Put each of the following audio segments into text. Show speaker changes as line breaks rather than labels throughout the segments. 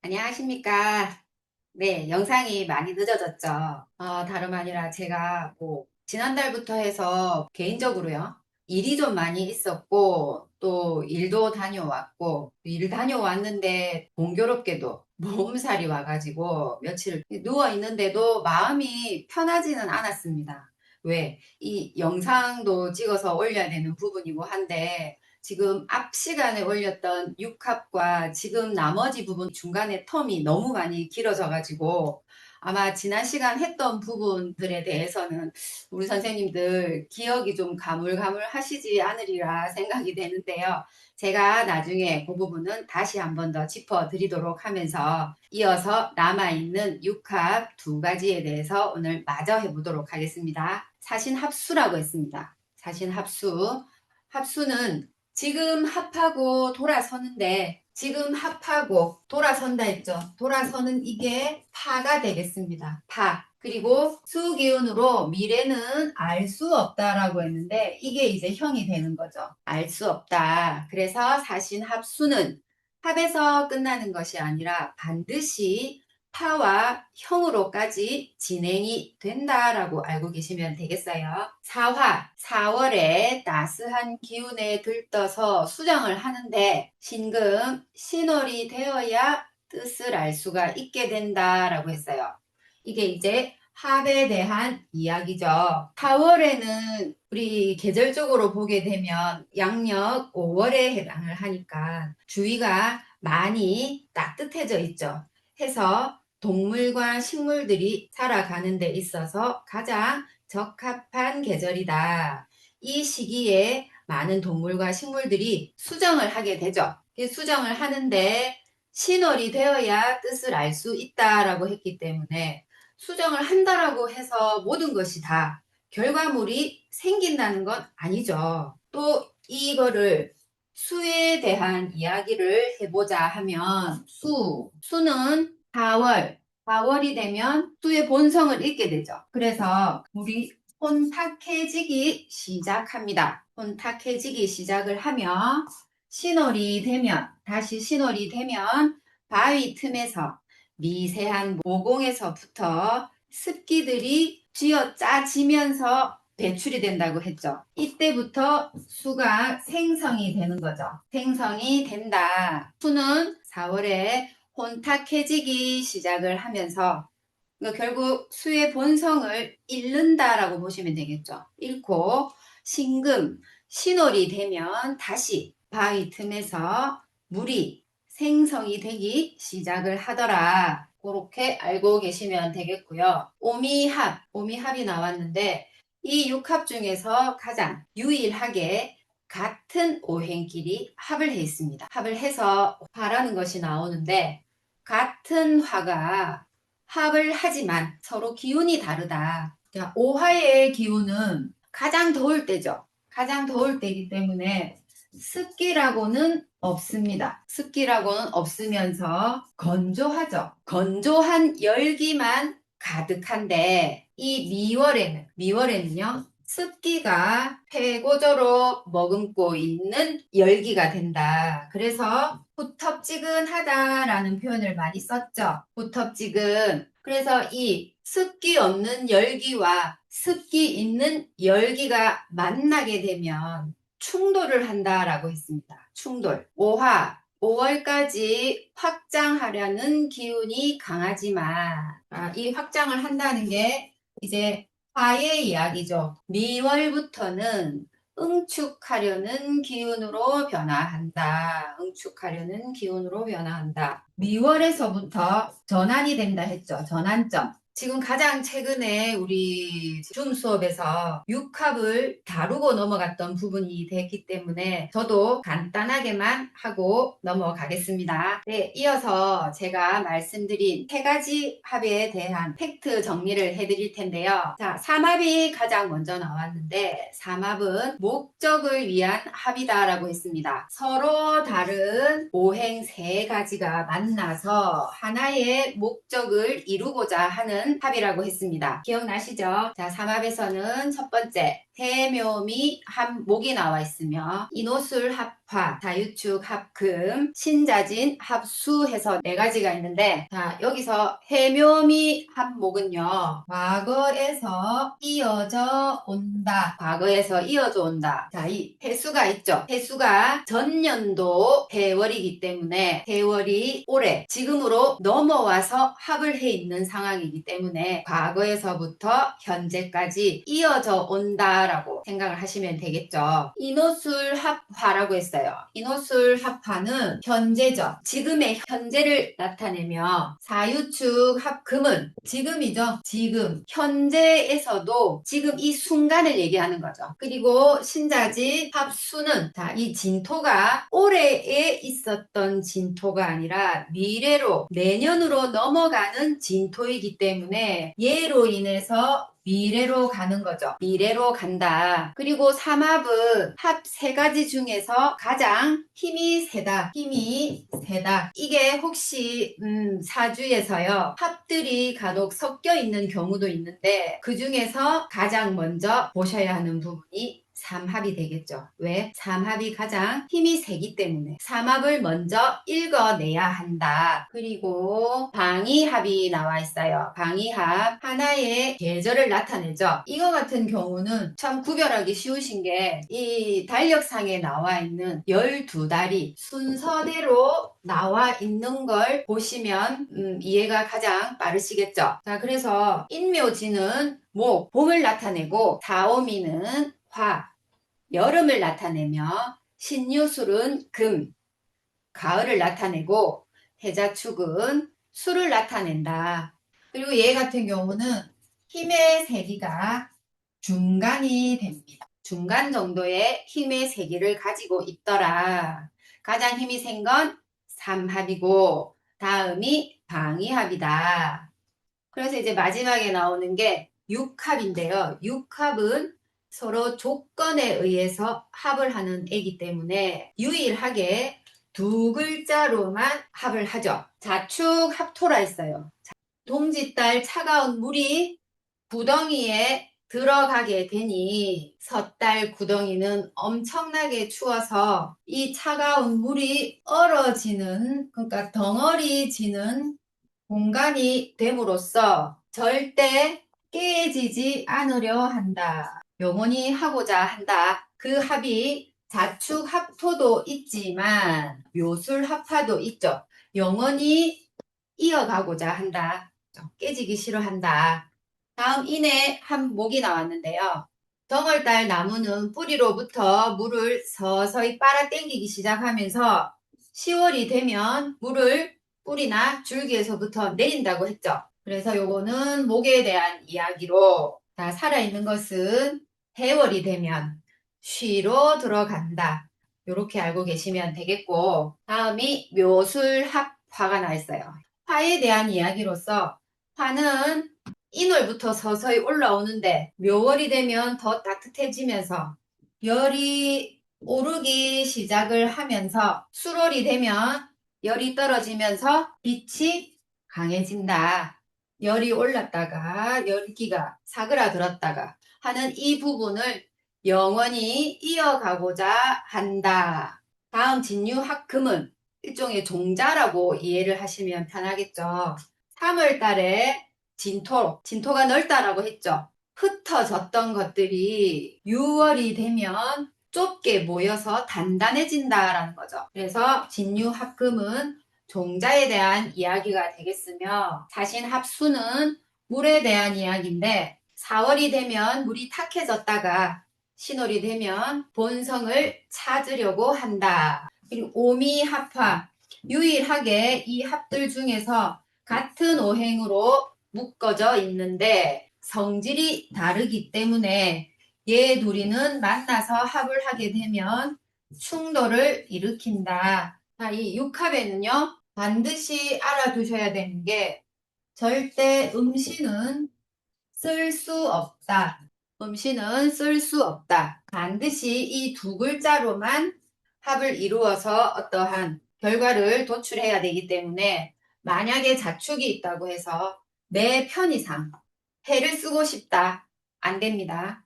안녕하십니까. 네, 영상이 많이 늦어졌죠. 다름 아니라 제가 지난달부터 해서 개인적으로요. 일이 좀 많이 있었고, 또 일도 다녀왔고, 일 다녀왔는데 공교롭게도 몸살이 와가지고 며칠 누워 있는데도 마음이 편하지는 않았습니다. 왜? 이 영상도 찍어서 올려야 되는 부분이고 한데, 지금 앞 시간에 올렸던 6합과 지금 나머지 부분 중간에 텀이 너무 많이 길어져 가지고 아마 지난 시간 했던 부분들에 대해서는 우리 선생님들 기억이 좀 가물가물하시지 않으리라 생각이 되는데요. 제가 나중에 그 부분은 다시 한번 더 짚어드리도록 하면서 이어서 남아있는 6합 두 가지에 대해서 오늘 마저 해보도록 하겠습니다. 사신합수라고 했습니다. 사신합수. 합수는 지금 합하고 돌아서는데 지금 합하고 돌아선다 했죠. 돌아서는 이게 파가 되겠습니다. 파. 그리고 수기운으로 미래는 알 수 없다라고 했는데 이게 이제 형이 되는 거죠. 알 수 없다. 그래서 사신합수는 합에서 끝나는 것이 아니라 반드시 파와 형으로까지 진행이 된다라고 알고 계시면 되겠어요. 사화, 4월에 따스한 기운에 들떠서 수정을 하는데 신금, 신월이 되어야 뜻을 알 수가 있게 된다라고 했어요. 이게 이제 합에 대한 이야기죠. 4월에는 우리 계절적으로 보게 되면 양력 5월에 해당을 하니까 주위가 많이 따뜻해져 있죠. 해서 동물과 식물들이 살아가는 데 있어서 가장 적합한 계절이다. 이 시기에 많은 동물과 식물들이 수정을 하게 되죠. 수정을 하는데 신월이 되어야 뜻을 알 수 있다라고 했기 때문에 수정을 한다라고 해서 모든 것이 다 결과물이 생긴다는 건 아니죠. 또 이거를 수에 대한 이야기를 해보자 하면 수는 4월이 되면 수의 본성을 잃게 되죠. 그래서 우리 혼탁해지기 시작합니다. 혼탁해지기 시작을 하며 신월이 되면 다시 신월이 되면 바위 틈에서 미세한 모공에서부터 습기들이 쥐어짜지면서 배출이 된다고 했죠. 이때부터 수가 생성이 되는 거죠. 생성이 된다. 수는 4월에 혼탁해지기 시작을 하면서 결국 수의 본성을 잃는다라고 보시면 되겠죠. 잃고 신금, 신월이 되면 다시 바위 틈에서 물이 생성이 되기 시작을 하더라. 그렇게 알고 계시면 되겠고요. 오미합이 나왔는데 이 6합 중에서 가장 유일하게 같은 오행끼리 합을 해 있습니다. 합을 해서 화라는 것이 나오는데 같은 화가 합을 하지만 서로 기운이 다르다. 자, 오화의 기운은 가장 더울 때죠. 가장 더울 때이기 때문에 습기라고는 없습니다. 습기라고는 없으면서 건조하죠. 건조한 열기만 가득한데 이 미월에는요. 습기가 폐고저로 머금고 있는 열기가 된다. 그래서 후텁지근하다라는 표현을 많이 썼죠. 후텁지근. 그래서 이 습기 없는 열기와 습기 있는 열기가 만나게 되면 충돌을 한다라고 했습니다. 충돌. 5월까지 확장하려는 기운이 강하지만 이 확장을 한다는 게 이제 화의 이야기죠. 미월부터는 응축하려는 기운으로 변화한다. 응축하려는 기운으로 변화한다. 미월에서부터 전환이 된다 했죠. 전환점. 지금 가장 최근에 우리 줌 수업에서 육합을 다루고 넘어갔던 부분이 됐기 때문에 저도 간단하게만 하고 넘어가겠습니다. 네, 이어서 제가 말씀드린 세 가지 합에 대한 팩트 정리를 해드릴 텐데요. 자, 삼합이 가장 먼저 나왔는데 삼합은 목적을 위한 합이다라고 했습니다. 서로 다른 오행 세 가지가 만나서 하나의 목적을 이루고자 하는 합이라고 했습니다. 기억나시죠? 자, 삼합에서는 첫 번째 해묘미 합목이 나와 있으며 인호술 합화, 자유축 합금, 신자진 합수 해서 네 가지가 있는데, 자, 여기서 해묘미 합목은요, 과거에서 이어져 온다. 과거에서 이어져 온다. 자, 이 해수가 있죠. 해수가 전년도 해월이기 때문에 해월이 올해 지금으로 넘어와서 합을 해 있는 상황이기 때문에 과거에서부터 현재까지 이어져 온다라고 생각을 하시면 되겠죠. 인호술 합화라고 했어요. 인호술 합화는 현재죠. 지금의 현재를 나타내며 사유축 합금은 지금이죠. 지금 현재에서도 지금 이 순간을 얘기하는 거죠. 그리고 신자지 합수는 자, 이 진토가 올해에 있었던 진토가 아니라 미래로 내년으로 넘어가는 진토이기 때문에 얘로 인해서 미래로 가는 거죠. 미래로 간다. 그리고 삼합은 합 세 가지 중에서 가장 힘이 세다. 힘이 세다. 이게 혹시 사주에서요. 합들이 간혹 섞여 있는 경우도 있는데 그 중에서 가장 먼저 보셔야 하는 부분이 삼합이 되겠죠. 왜? 삼합이 가장 힘이 세기 때문에 삼합을 먼저 읽어내야 한다. 그리고 방위합이 나와 있어요. 방위합 하나의 계절을 나타내죠. 이거 같은 경우는 참 구별하기 쉬우신 게 이 달력상에 나와 있는 12달이 순서대로 나와 있는 걸 보시면 이해가 가장 빠르시겠죠. 자, 그래서 인묘지는 목, 봄을 나타내고 다오미는 화, 여름을 나타내며 신유술은 금, 가을을 나타내고 해자축은 수를 나타낸다. 그리고 얘 같은 경우는 힘의 세기가 중간이 됩니다. 중간 정도의 힘의 세기를 가지고 있더라. 가장 힘이 센 건 삼합이고 다음이 방위합이다. 그래서 이제 마지막에 나오는 게 육합인데요. 육합은 서로 조건에 의해서 합을 하는 애기 때문에 유일하게 두 글자로만 합을 하죠. 자축 합토라 했어요. 동짓달 차가운 물이 구덩이에 들어가게 되니 섣달 구덩이는 엄청나게 추워서 이 차가운 물이 얼어지는, 그러니까 덩어리지는 공간이 됨으로써 절대 깨지지 않으려 한다. 영원히 하고자 한다. 그 합이 자축 합토도 있지만 묘술 합화도 있죠. 영원히 이어가고자 한다. 깨지기 싫어한다. 다음 인의 한목이 나왔는데요. 정월달 나무는 뿌리로부터 물을 서서히 빨아 당기기 시작하면서 10월이 되면 물을 뿌리나 줄기에서부터 내린다고 했죠. 그래서 요거는 목에 대한 이야기로 살아있는 것은 해월이 되면 쉬로 들어간다. 이렇게 알고 계시면 되겠고, 다음이 묘술합화가 나와 있어요. 화에 대한 이야기로서 화는 인월부터 서서히 올라오는데 묘월이 되면 더 따뜻해지면서 열이 오르기 시작을 하면서 수월이 되면 열이 떨어지면서 빛이 강해진다. 열이 올랐다가 열기가 사그라들었다가 하는 이 부분을 영원히 이어가고자 한다. 다음 진유합금은 일종의 종자라고 이해를 하시면 편하겠죠. 3월 달에 진토가 넓다라고 했죠. 흩어졌던 것들이 6월이 되면 좁게 모여서 단단해진다라는 거죠. 그래서 진유합금은 종자에 대한 이야기가 되겠으며 사신합수는 물에 대한 이야기인데 4월이 되면 물이 탁해졌다가 신월이 되면 본성을 찾으려고 한다. 그리고 오미합화, 유일하게 이 합들 중에서 같은 오행으로 묶어져 있는데 성질이 다르기 때문에 얘 둘이는 만나서 합을 하게 되면 충돌을 일으킨다. 자, 이 육합에는요, 반드시 알아두셔야 되는 게 절대 음신은 쓸 수 없다. 음신은 쓸 수 없다. 반드시 이 두 글자로만 합을 이루어서 어떠한 결과를 도출해야 되기 때문에 만약에 자축이 있다고 해서 내 편의상 해를 쓰고 싶다. 안 됩니다.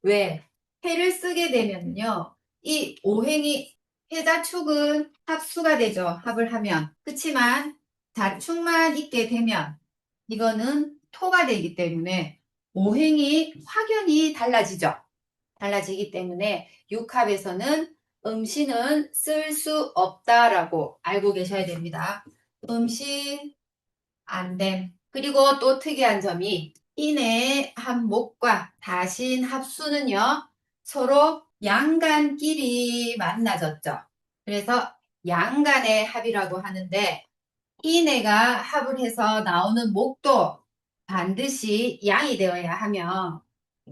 왜? 해를 쓰게 되면요. 이 오행이 해자축은 합수가 되죠. 합을 하면. 그렇지만 자축만 있게 되면 이거는 토가 되기 때문에 오행이 확연히 달라지죠. 달라지기 때문에 육합에서는 음신은 쓸 수 없다라고 알고 계셔야 됩니다. 음신 안됨. 그리고 또 특이한 점이 인의 합목과 다신 합수는요. 서로 양간끼리 만나졌죠. 그래서 양간의 합이라고 하는데 인애가 합을 해서 나오는 목도 반드시 양이 되어야 하며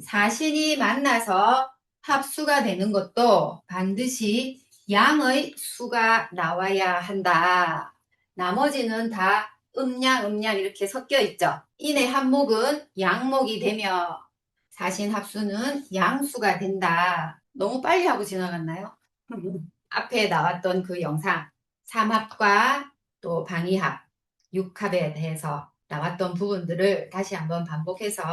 사신이 만나서 합수가 되는 것도 반드시 양의 수가 나와야 한다. 나머지는 다 음양 이렇게 섞여 있죠. 인의 합목은 양목이 되며 사신 합수는 양수가 된다. 너무 빨리 하고 지나갔나요? 앞에 나왔던 그 영상 삼합과 또 방위합, 육합에 대해서 나왔던 부분들을 다시 한번 반복해서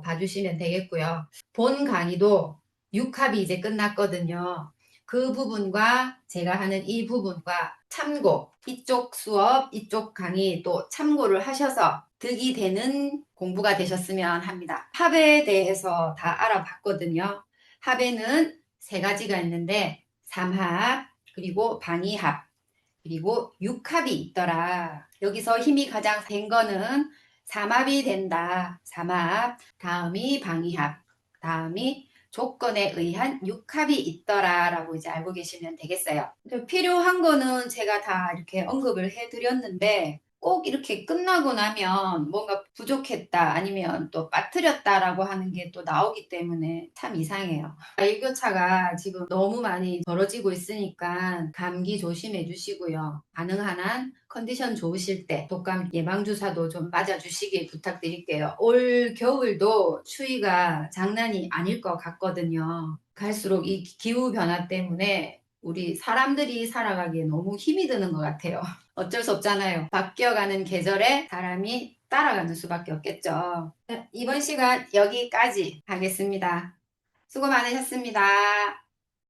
봐주시면 되겠고요. 본 강의도 육합이 이제 끝났거든요. 그 부분과 제가 하는 이 부분과 참고, 이쪽 수업, 이쪽 강의 또 참고를 하셔서 득이 되는 공부가 되셨으면 합니다. 합에 대해서 다 알아봤거든요. 합에는 세 가지가 있는데 삼합, 그리고 방위합, 그리고 육합이 있더라. 여기서 힘이 가장 센 거는 삼합이 된다. 삼합, 다음이 방위합, 다음이 조건에 의한 육합이 있더라 라고 이제 알고 계시면 되겠어요. 필요한 거는 제가 다 이렇게 언급을 해드렸는데 꼭 이렇게 끝나고 나면 뭔가 부족했다 아니면 또 빠뜨렸다라고 하는 게 또 나오기 때문에 참 이상해요. 일교차가 지금 너무 많이 벌어지고 있으니까 감기 조심해 주시고요. 가능한 한 컨디션 좋으실 때 독감 예방주사도 좀 맞아주시길 부탁드릴게요. 올 겨울도 추위가 장난이 아닐 것 같거든요. 갈수록 이 기후변화 때문에 우리 사람들이 살아가기에 너무 힘이 드는 것 같아요. 어쩔 수 없잖아요. 바뀌어가는 계절에 사람이 따라가는 수밖에 없겠죠. 이번 시간 여기까지 하겠습니다. 수고 많으셨습니다.